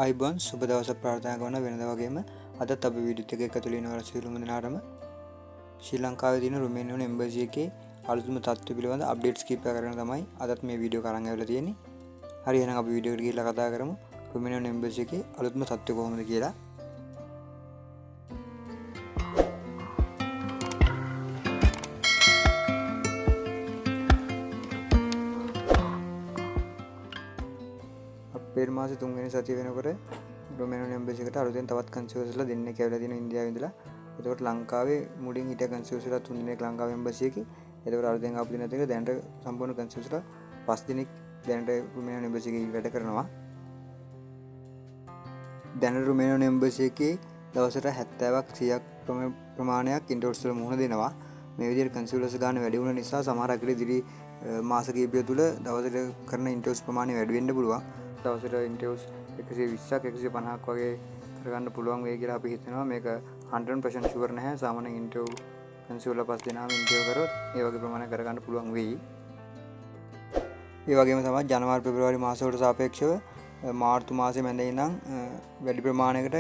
ආයිබෝන් සුබ දවසක් ප්‍රාර්ථනා කරන වෙනදා වගේම අදත් අපි වීඩියෝ එකක එකතු වෙනවා සියලුම දෙනාටම ශ්‍රී ලංකාවේ තියෙන රුමේනියානු එම්බසි එකේ අලුත්ම තත්ත්ව පිළිබඳ අප්ඩේට්ස් කීපයක් අරගෙන තමයි අදත් මේ වීඩියෝ එක අරන් ආවිලා තියෙන්නේ. හරි එහෙනම් අපි වීඩියෝ එකට ගිහිල්ලා කතා කරමු රුමේනියානු එම්බසි එකේ අලුත්ම තත්ත්වය කොහොමද කියලා. අප්‍රේල් මාසේ 3 වෙනි සතිය වෙනකොට රුමේනියානු එම්බසි එකට අලුතෙන් තවත් කන්සියුලර්ස්ලා දෙන්නෙක් ඇවිල්ලා තියෙනවා ඉන්දියාවේ ඉඳලා. එතකොට ලංකාවේ මුලින් හිටිය කන්සියුලර්ස්ලා 3 දෙනෙක් ලංකාවේ එම්බසි එකේ. එතකොට අලුතෙන් ආපු දිනත් එක දැනට සම්පූර්ණ කන්සියුලර්ස්ලා 5 දෙනෙක් දැනට රුමේනියානු එම්බසි එකේ වැඩ කරනවා. දැනට රුමේනියානු එම්බසි එකේ දවසට 70ක් 100ක් ප්‍රමාණයක් ඉන්ටර්ව්ස් වල මුහුණ දෙනවා. මේ විදිහට කන්සියුලර්ස් ගන්න වැඩි වුණ නිසා සමහර අකට ඉදිරි මාස කිහිපය තුළ දවසට කරන ඉන්ටර්ව්ස් ප්‍රමාණය වැඩි වෙන්න පුළුවන්. දවසට ඉන්ටර්ව්ස් 120ක් 150ක් වගේ කරගන්න පුළුවන් වෙයි කියලා අපි හිතනවා. මේක 100% ෂුවර් නැහැ. සාමාන්‍යයෙන් ඉන්ටර්ව් කන්සියුලර් 5 දෙනාම ඉන්ටර්ව් කරොත් ඒ වගේ ප්‍රමාණයක් කරගන්න පුළුවන් වෙයි. ඒ වගේම තමයි ජනවාරි පෙබරවාරි මාසවලට සාපේක්ෂව මාර්තු මාසයේ මැද ඉඳන් වැඩි ප්‍රමාණයකට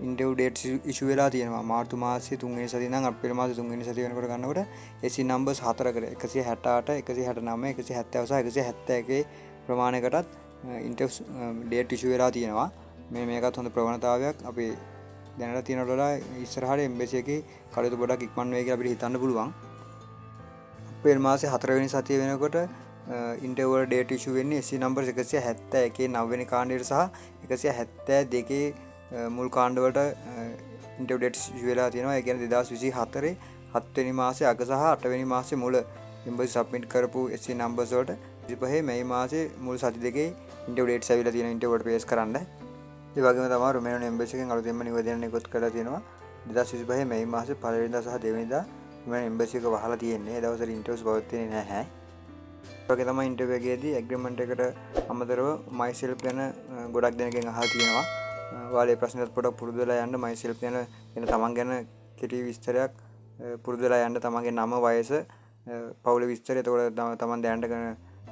ඉන්ටර්ව් ඩේට්ස් ඉෂුව වෙලා තියෙනවා. මාර්තු මාසයේ 3 වෙනි සතියේ ඉඳන් අප්‍රේල් මාසයේ 3 වෙනි සතිය වෙනකොට ගන්නකොට SC නම්බර්ස් 4කට 168 169 170 සහ 171 ප්‍රමාණයකටත් ඉන්ටර්ව්ස් ඩේට් ඉෂුව වෙලා තියෙනවා. මේකත් හොඳ ප්‍රවණතාවයක්. අපි දැනට තියෙනට වඩා ඉස්සරහට එම්බසි එකේ කටයුතු ගොඩක් ඉක්මන් වෙයි කියලා අපිට හිතන්න පුළුවන්. අප්‍රේල් මාසයේ 4 වෙනි සතිය වෙනකොට ඉන්ටර්ව් වල ඩේට් ඉෂුව වෙන්නේ SC නම්බර් 171 9 වෙනි කාණ්ඩයට සහ 172 මුල් කාණ්ඩ වලට ඉන්ටර්ව් ඩේට්ස් ඉෂුව වෙලා තියෙනවා. ඒ කියන්නේ 2024 7 වෙනි මාසයේ අග සහ 8 වෙනි මාසයේ මුල එම්බසි සබ්මිට් කරපු SC නම්බර්ස් වලට 25 මැයි මාසයේ මුල් සති දෙකේ ඉන්ටර්ව් ඩේට්ස් ඇවිල්ලා තියෙන ඉන්ටර්ව් වලට පේස් කරන්න. ඒ වගේම තමයි රුමේනියානු එම්බසි එකෙන් අලුතෙන්ම නිවේදනයක් නිකුත් කරලා තියෙනවා. 2025 මැයි මාසයේ 1 වෙනිදා සහ 2 වෙනිදා රුමේනියානු එම්බසි එක වහලා තියෙන්නේ. ඒ දවස්වල ඉන්ටර්ව්ස් පවත්වන්නේ නැහැ. ඒ වගේ තමයි ඉන්ටර්ව් එකේදී ඇග්‍රීමන්ට් එකට අමතරව myself ගැන ගොඩක් දෙනෙක්ගෙන් අහලා තියෙනවා. ඔයාලේ ප්‍රශ්නත් පොඩක් පුරුදු වෙලා යන්න myself ගැන තමන් ගැන කෙටි විස්තරයක් පුරුදු වෙලා යන්න. තමන්ගේ නම, වයස, පවුලේ විස්තරය, එතකොට තමන් දැනට කරන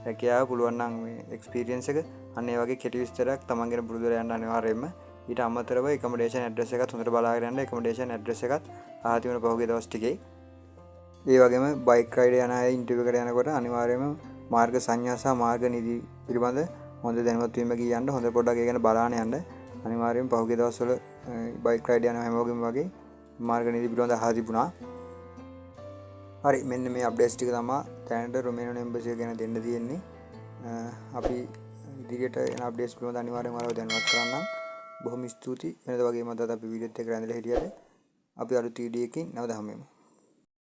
රැකියාව, පුළුවන් නම් මේ එක්ස්පීරියන්ස් එක, අන්න ඒ වගේ කෙටි විස්තරයක් තමන් ගැන පුරුදු වෙලා යන්න අනිවාර්යයෙන්ම. ඊට අමතරව එකමඩේෂන් ඇඩ්‍රස් එකත් හොඳට බලාගෙන යන්න. එකමඩේෂන් ඇඩ්‍රස් එකත් අහලා තියෙන පහුගිය දවස් ටිකේ. ඒ වගේම බයික් රයිඩ් යන අය ඉන්ටර්වයුව එකට යනකොට අනිවාර්යයෙන්ම මාර්ග සංඥා සහ මාර්ග නීති පිළිබඳ හොඳ දැනුවත් වීමකින් යන්න. හොඳ පොඩ්ඩක් ඒ ගැන බලාගෙන යන්න. අනිවාර්යයෙන්ම පහුගිය දවස්වල බයික් රයිඩ් යන හැමෝගෙම වගේ මාර්ග නීති පිළිබඳ අහලා තිබුණා. හරි, මෙන්න මේ අප්ඩේට්ස් ටික තමයි දැනට රුමේනියානු එම්බසි එක ගැන දෙන්න තියෙන්නේ. අපි ඉදිරියට එන අප්ඩේට්ස් පිළිබඳ අනිවාර්යයෙන්ම ඔයාලව දැනුවත් කරන්නම්. බොහොම ස්තුතියි. වෙනද වගේම අදත් අපි වීඩියෝ එකක් රැඳිලා හිටියට අපි අලුත් වීඩියෝ එකකින් නැවත හමු වෙමු.